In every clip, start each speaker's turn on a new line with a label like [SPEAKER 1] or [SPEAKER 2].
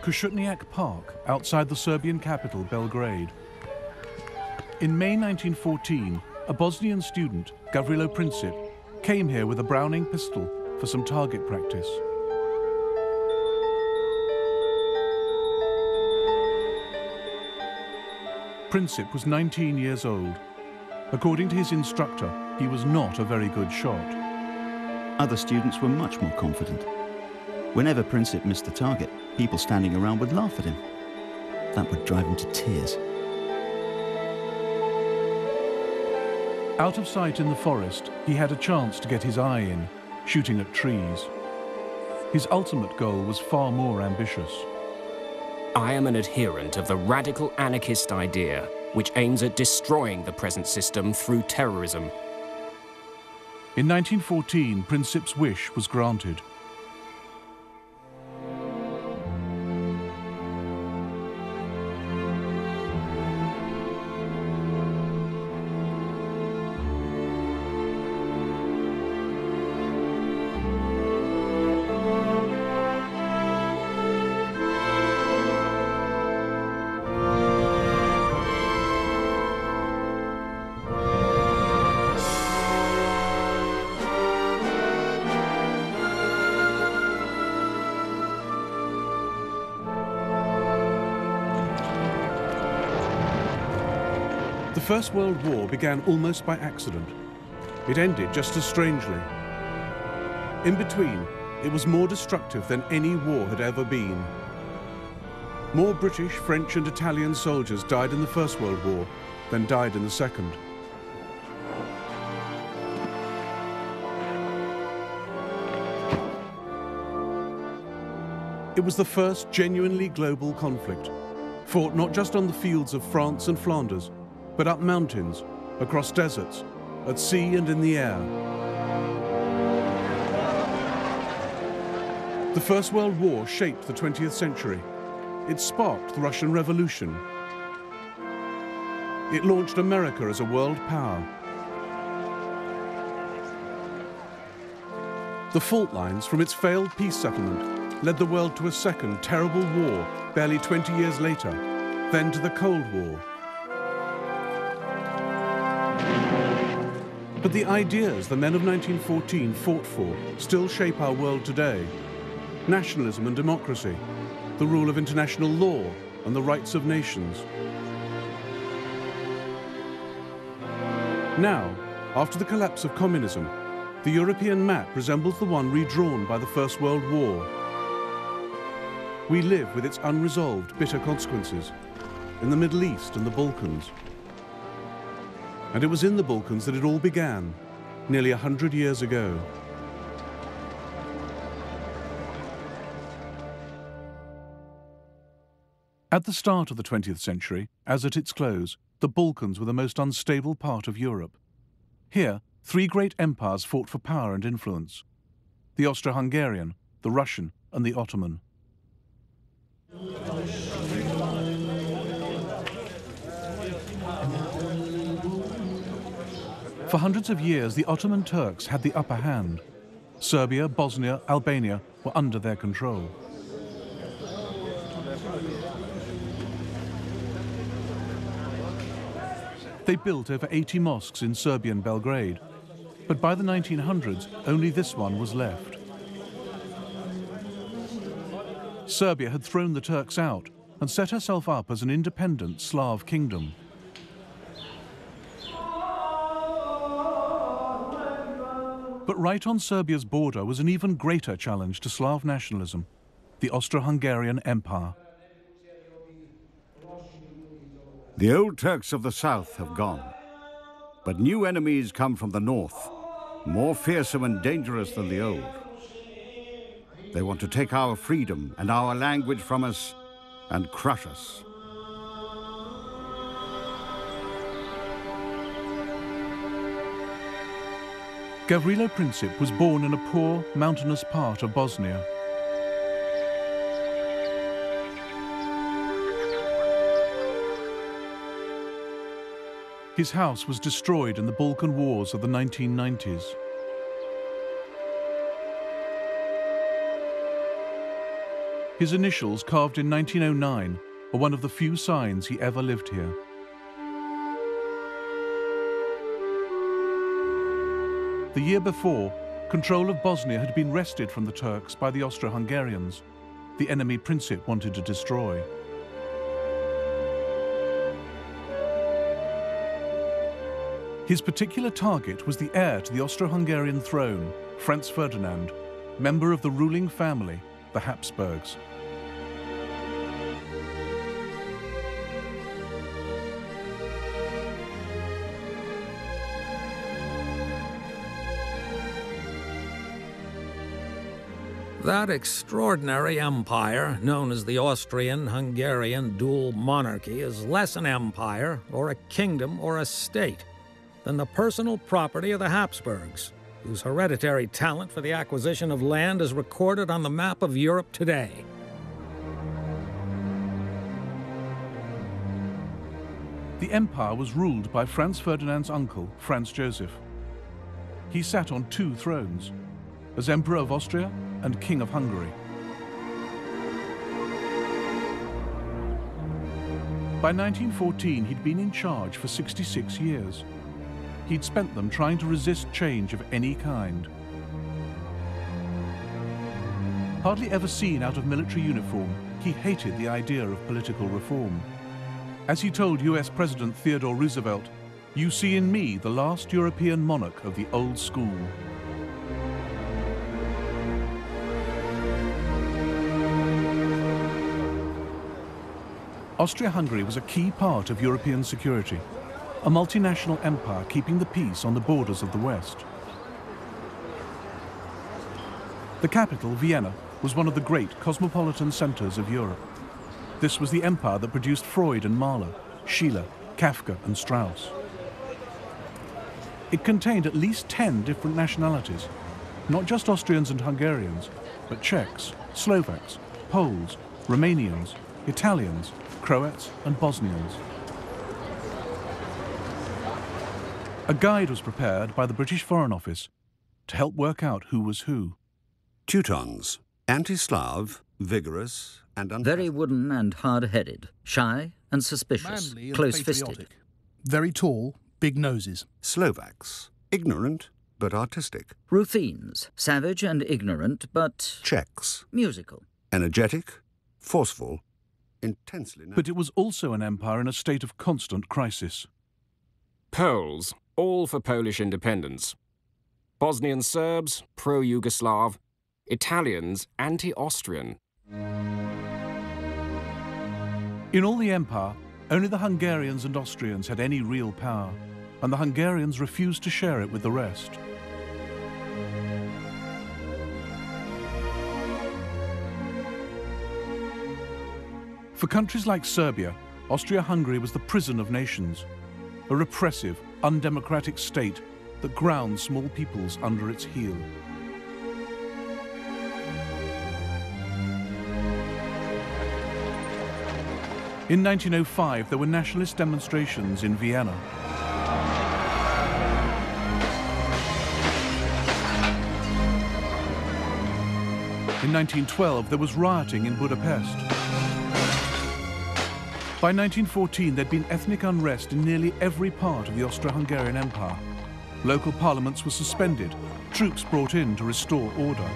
[SPEAKER 1] Košutnjak Park outside the Serbian capital, Belgrade. In May 1914, a Bosnian student, Gavrilo Princip, came here with a Browning pistol for some target practice. Princip was 19 years old. According to his instructor, he was not a very good shot.
[SPEAKER 2] Other students were much more confident. Whenever Princip missed the target, people standing around would laugh at him. That would drive him to tears.
[SPEAKER 1] Out of sight in the forest, he had a chance to get his eye in, shooting at trees. His ultimate goal was far more ambitious.
[SPEAKER 3] I am an adherent of the radical anarchist idea, which aims at destroying the present system through terrorism.
[SPEAKER 1] In 1914, Princip's wish was granted. The First World War began almost by accident. It ended just as strangely. In between, it was more destructive than any war had ever been. More British, French and Italian soldiers died in the First World War than died in the Second. It was the first genuinely global conflict, fought not just on the fields of France and Flanders, but up mountains, across deserts, at sea and in the air. The First World War shaped the 20th century. It sparked the Russian Revolution. It launched America as a world power. The fault lines from its failed peace settlement led the world to a second terrible war barely 20 years later, then to the Cold War. But the ideas the men of 1914 fought for still shape our world today. Nationalism and democracy, the rule of international law and the rights of nations. Now, after the collapse of communism, the European map resembles the one redrawn by the First World War. We live with its unresolved, bitter consequences in the Middle East and the Balkans. And it was in the Balkans that it all began, nearly 100 years ago. At the start of the 20th century, as at its close, the Balkans were the most unstable part of Europe. Here, three great empires fought for power and influence: the Austro-Hungarian, the Russian, and the Ottoman. For hundreds of years, the Ottoman Turks had the upper hand. Serbia, Bosnia, Albania were under their control. They built over 80 mosques in Serbian Belgrade, but by the 1900s, only this one was left. Serbia had thrown the Turks out and set herself up as an independent Slav kingdom. But right on Serbia's border was an even greater challenge to Slav nationalism: the Austro-Hungarian Empire.
[SPEAKER 4] The old Turks of the south have gone, but new enemies come from the north, more fearsome and dangerous than the old. They want to take our freedom and our language from us and crush us.
[SPEAKER 1] Gavrilo Princip was born in a poor, mountainous part of Bosnia. His house was destroyed in the Balkan Wars of the 1990s. His initials, carved in 1909, are one of the few signs he ever lived here. The year before, control of Bosnia had been wrested from the Turks by the Austro-Hungarians, the enemy Princip wanted to destroy. His particular target was the heir to the Austro-Hungarian throne, Franz Ferdinand, member of the ruling family, the Habsburgs.
[SPEAKER 5] That extraordinary empire, known as the Austrian-Hungarian dual monarchy, is less an empire, or a kingdom, or a state, than the personal property of the Habsburgs, whose hereditary talent for the acquisition of land is recorded on the map of Europe today.
[SPEAKER 1] The empire was ruled by Franz Ferdinand's uncle, Franz Joseph. He sat on two thrones, as Emperor of Austria and King of Hungary. By 1914, he'd been in charge for 66 years. He'd spent them trying to resist change of any kind. Hardly ever seen out of military uniform, he hated the idea of political reform. As he told US President Theodore Roosevelt, "You see in me the last European monarch of the old school." Austria-Hungary was a key part of European security, a multinational empire keeping the peace on the borders of the West. The capital, Vienna, was one of the great cosmopolitan centers of Europe. This was the empire that produced Freud and Mahler, Schiller, Kafka and Strauss. It contained at least 10 different nationalities, not just Austrians and Hungarians, but Czechs, Slovaks, Poles, Romanians, Italians, Croats and Bosnians. A guide was prepared by the British Foreign Office to help work out who was who.
[SPEAKER 4] Teutons, anti-Slav, vigorous and
[SPEAKER 6] very wooden and hard-headed, shy and suspicious,
[SPEAKER 7] manly and
[SPEAKER 6] close-fisted.
[SPEAKER 7] patriotic. Very tall, big noses.
[SPEAKER 4] Slovaks, ignorant but artistic.
[SPEAKER 6] Ruthenes, savage and ignorant, but
[SPEAKER 4] Czechs,
[SPEAKER 6] musical.
[SPEAKER 4] energetic, forceful, intensely...
[SPEAKER 1] But it was also an empire in a state of constant crisis.
[SPEAKER 3] Poles, all for Polish independence. Bosnian Serbs, pro-Yugoslav. Italians, anti-Austrian.
[SPEAKER 1] In all the empire, only the Hungarians and Austrians had any real power, and the Hungarians refused to share it with the rest. For countries like Serbia, Austria-Hungary was the prison of nations, a repressive, undemocratic state that ground small peoples under its heel. In 1905, there were nationalist demonstrations in Vienna. In 1912, there was rioting in Budapest. By 1914, there'd been ethnic unrest in nearly every part of the Austro-Hungarian Empire. Local parliaments were suspended, troops brought in to restore order.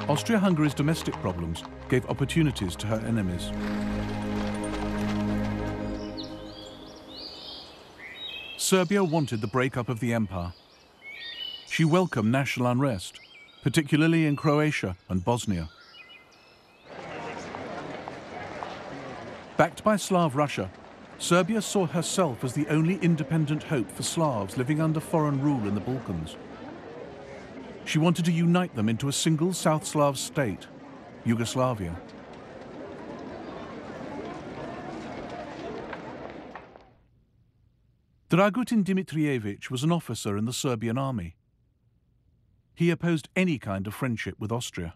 [SPEAKER 1] Austria-Hungary's domestic problems gave opportunities to her enemies. Serbia wanted the breakup of the empire. She welcomed national unrest, particularly in Croatia and Bosnia. Backed by Slav Russia, Serbia saw herself as the only independent hope for Slavs living under foreign rule in the Balkans. She wanted to unite them into a single South Slav state, Yugoslavia. Dragutin Dimitrievich was an officer in the Serbian army. He opposed any kind of friendship with Austria.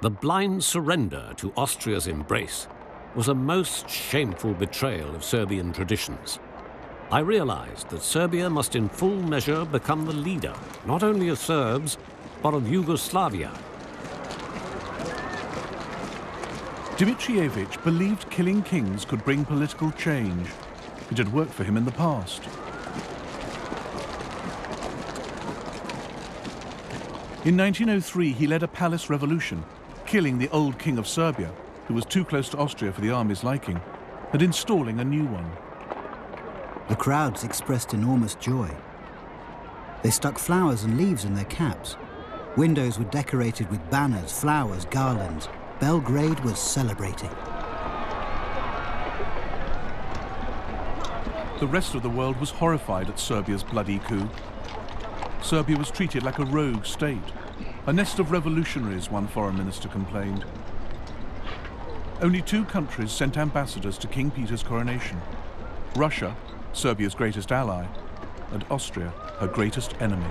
[SPEAKER 8] The blind surrender to Austria's embrace was a most shameful betrayal of Serbian traditions. I realized that Serbia must in full measure become the leader, not only of Serbs, but of Yugoslavia.
[SPEAKER 1] Dimitrievich believed killing kings could bring political change. It had worked for him in the past. In 1903, he led a palace revolution, killing the old king of Serbia, who was too close to Austria for the army's liking, and installing a new one.
[SPEAKER 9] The crowds expressed enormous joy. They stuck flowers and leaves in their caps. Windows were decorated with banners, flowers, garlands. Belgrade was celebrating.
[SPEAKER 1] The rest of the world was horrified at Serbia's bloody coup. Serbia was treated like a rogue state, a nest of revolutionaries, one foreign minister complained. Only 2 countries sent ambassadors to King Peter's coronation: Russia, Serbia's greatest ally, and Austria, her greatest enemy.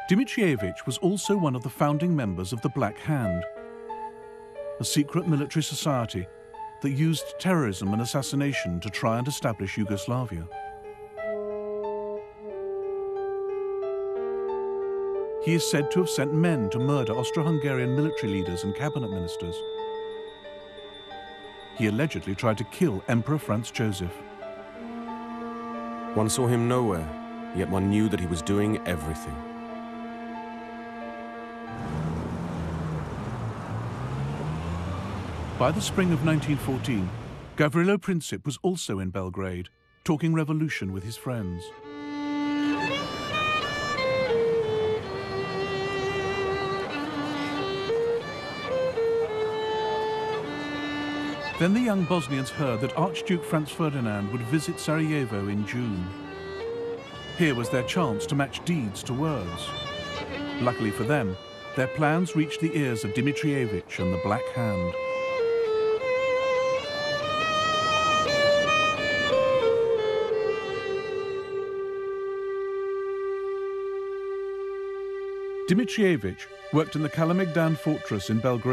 [SPEAKER 1] Dimitrievich was also one of the founding members of the Black Hand, a secret military society that used terrorism and assassination to try and establish Yugoslavia. He is said to have sent men to murder Austro-Hungarian military leaders and cabinet ministers. He allegedly tried to kill Emperor Franz Joseph.
[SPEAKER 10] One saw him nowhere, yet one knew that he was doing everything.
[SPEAKER 1] By the spring of 1914, Gavrilo Princip was also in Belgrade, talking revolution with his friends. Then the young Bosnians heard that Archduke Franz Ferdinand would visit Sarajevo in June. Here was their chance to match deeds to words. Luckily for them, their plans reached the ears of Dimitrievich and the Black Hand. Dimitrievich worked in the Kalemegdan fortress in Belgrade.